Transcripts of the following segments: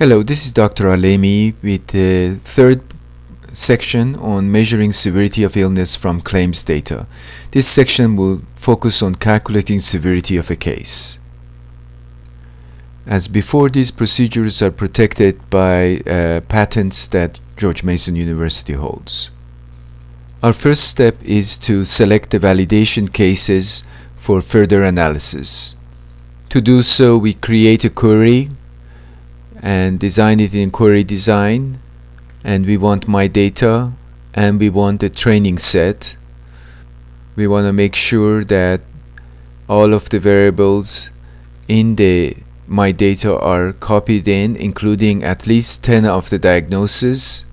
Hello, this is Dr. Alemi with the third section on measuring severity of illness from claims data. This section will focus on calculating severity of a case. As before, these procedures are protected by patents that George Mason University holds. Our first step is to select the validation cases for further analysis. To do so, we create a query and design it in query design, and we want my data and we want a training set. We want to make sure that all of the variables in the my data are copied in, including at least 10 of the diagnoses,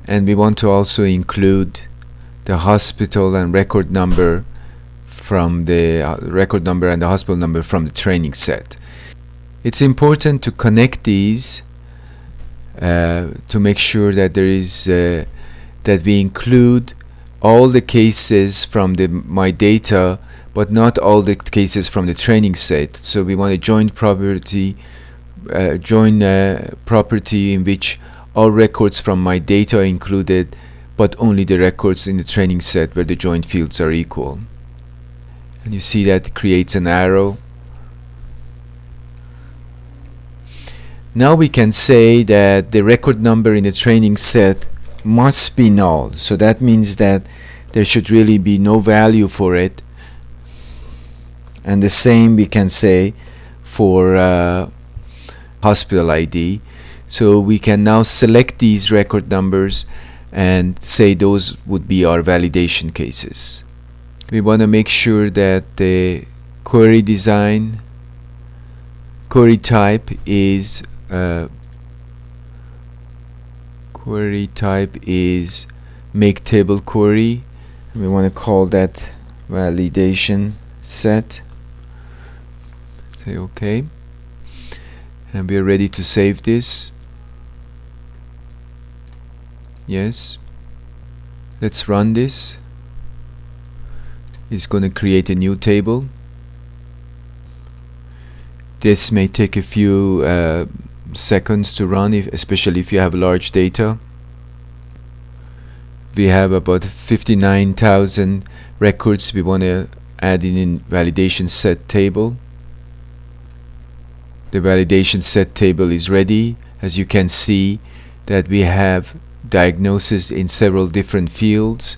and we want to also include the hospital and record number from the record number and the hospital number from the training set. It's important to connect these to make sure that there is that we include all the cases from my data, but not all the cases from the training set. So we want a joint property, property in which all records from my data are included, but only the records in the training set where the joint fields are equal. And you see that creates an arrow. Now we can say that the record number in the training set must be null. So that means that there should really be no value for it. And the same we can say for hospital ID. So we can now select these record numbers and say those would be our validation cases. We want to make sure that the query design, query type is make table query. We want to call that validation set. Say OK, and we are ready to save this. Yes, let's run this. It's going to create a new table. This may take a few seconds to run, especially if you have large data. We have about 59,000 records we want to add in validation set table. The validation set table is ready. As you can see that we have diagnosis in several different fields.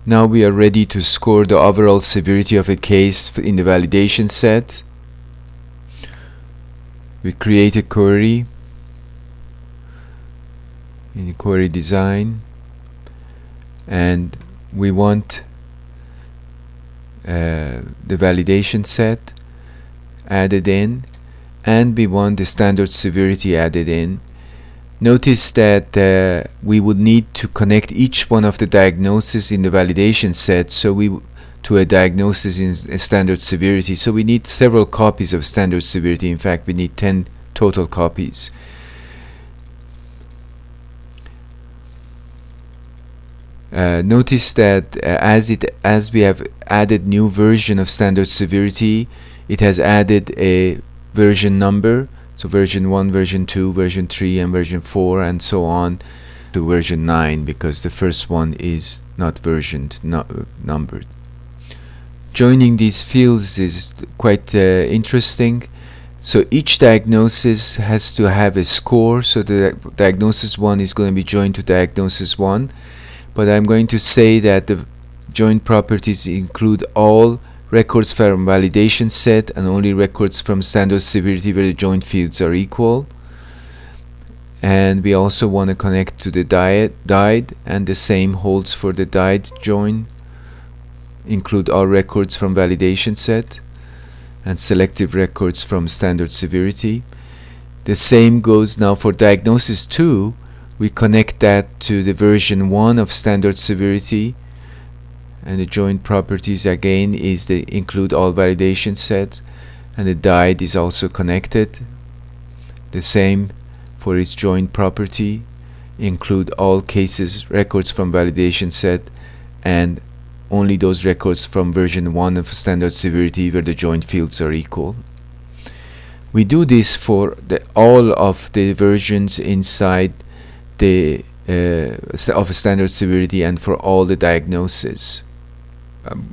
Now we are ready to score the overall severity of a case in the validation set. We create a query in the query design, and we want the validation set added in, and we want the standard severity added in. Notice that we would need to connect each one of the diagnoses in the validation set to a diagnosis in a standard severity. So we need several copies of standard severity. In fact, we need 10 total copies. Notice that as we have added new version of standard severity, it has added a version number. So version 1, version 2, version 3, and version 4, and so on to version 9, because the first one is not versioned, not numbered. Joining these fields is quite interesting. So each diagnosis has to have a score. So the diagnosis 1 is going to be joined to diagnosis 1. But I'm going to say that the joint properties include all records from validation set and only records from standard severity where the joint fields are equal. And we also want to connect to the DIED, and the same holds for the DIED join. Include all records from validation set and selective records from standard severity. The same goes now for diagnosis 2. We connect that to the version 1 of standard severity, and the joint properties again is the include all validation sets, and the DIED is also connected. The same for its joint property, include all cases records from validation set and only those records from version 1 of standard severity where the joint fields are equal. We do this for all of the versions inside the of standard severity and for all the diagnoses.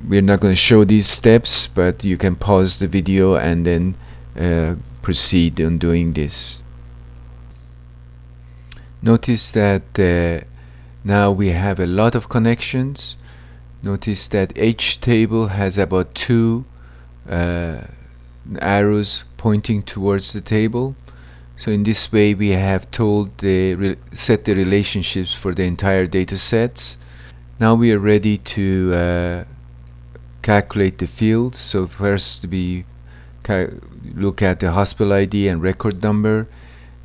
We're not going to show these steps, but you can pause the video and then proceed on doing this. Notice that now we have a lot of connections. Notice that each table has about 2 arrows pointing towards the table. So in this way we have told set the relationships for the entire data sets. Now we are ready to calculate the fields. So first we look at the hospital ID and record number,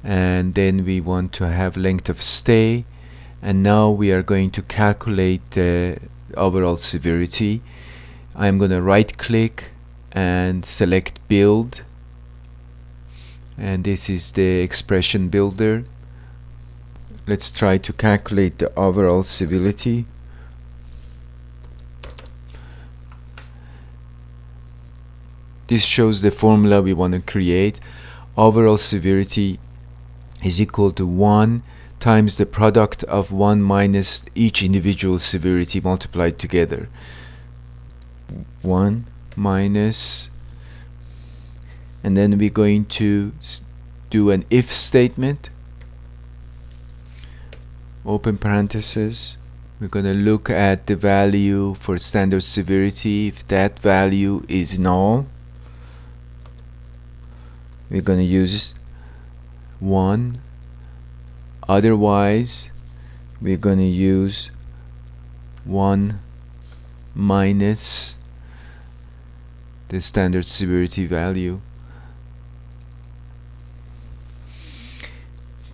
and then we want to have length of stay, and now we are going to calculate the overall severity. I'm going to right click and select build, and this is the expression builder. Let's try to calculate the overall severity. This shows the formula we want to create. Overall severity is equal to 1 times the product of 1 minus each individual severity multiplied together. 1 minus, and then we're going to do an if statement, open parentheses. We're going to look at the value for standard severity. If that value is null, we're going to use 1. Otherwise, we're going to use 1 minus the standard severity value.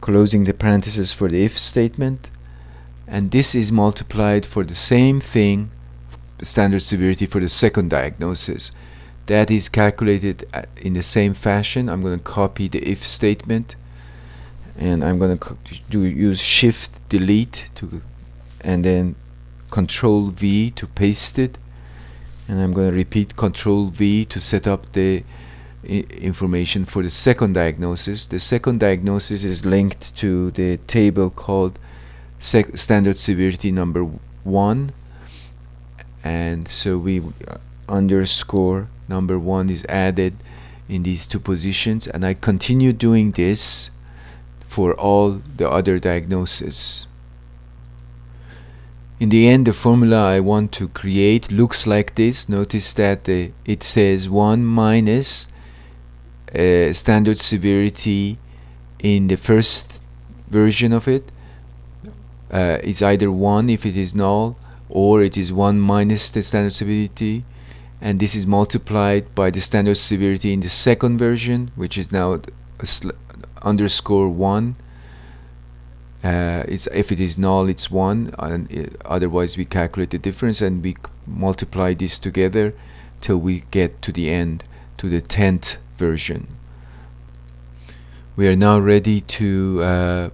Closing the parentheses for the if statement, and this is multiplied for the same thing, standard severity for the second diagnosis. That is calculated in the same fashion. I'm going to copy the if statement, and I'm going to use Shift Delete and then Control V to paste it, and I'm going to repeat Control V to set up the information for the second diagnosis. The second diagnosis is linked to the table called standard severity number 1, and so we underscore number 1 is added in these 2 positions, and I continue doing this for all the other diagnoses. In the end, the formula I want to create looks like this. Notice that it says 1 minus standard severity in the first version of it. It's either 1 if it is null, or it is 1 minus the standard severity, and this is multiplied by the standard severity in the second version, which is now underscore 1. If it is null, it's 1, and otherwise we calculate the difference, and we multiply this together till we get to the end, to the 10th version. We are now ready to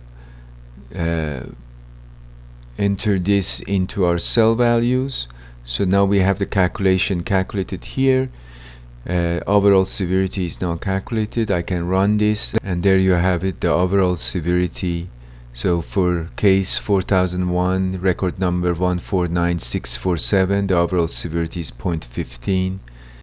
enter this into our cell values. So now we have the calculation calculated here. Overall severity is now calculated. I can run this, and there you have it, the overall severity. So for case 4001, record number 149647, the overall severity is 0.15.